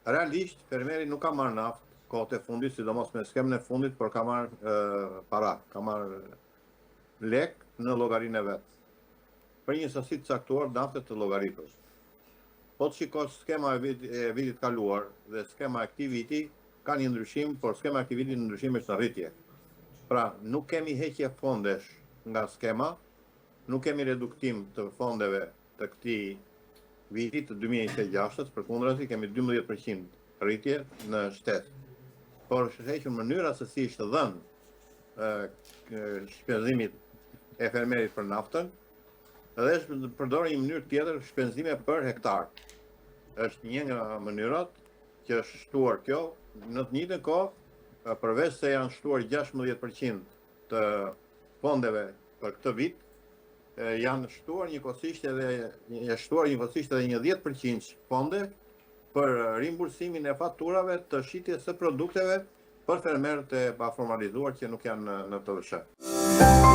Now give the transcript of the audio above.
Realisht, fermeri nuk ka marrë naftë kohët e fundit, sidomos me skemën e fundit, por ka marrë para, ka marrë lek në llogarinë e vet. Për një sasi të caktuar nafte të llogaritur. Po të shikosh skema e vitit kaluar dhe skema e këtij viti ka një ndryshim, por skema e këtij viti në ndryshim është në rritje. Pra, nuk kemi heqje fondesh nga skema, nuk kemi reduktim të fondeve të këtij viti të 2026, përkundrazi kemi 12% rritje në shtet. Por është hequr mënyra se si është dhënë shpenzimit e fermerit për naftën, dhe është përdorur një mënyrë tjetër shpenzime për hektar. Është një nga mënyrat që është shtuar kjo, në të njëjtën kohë, përveç se janë shtuar 16% të fondeve për këtë vit, janë shtuar njëkohësisht edhe një 10% fonde për rimbursimin e faturave të shitjes së produkteve për fermerët e paformalizuar që nuk janë në TVSH.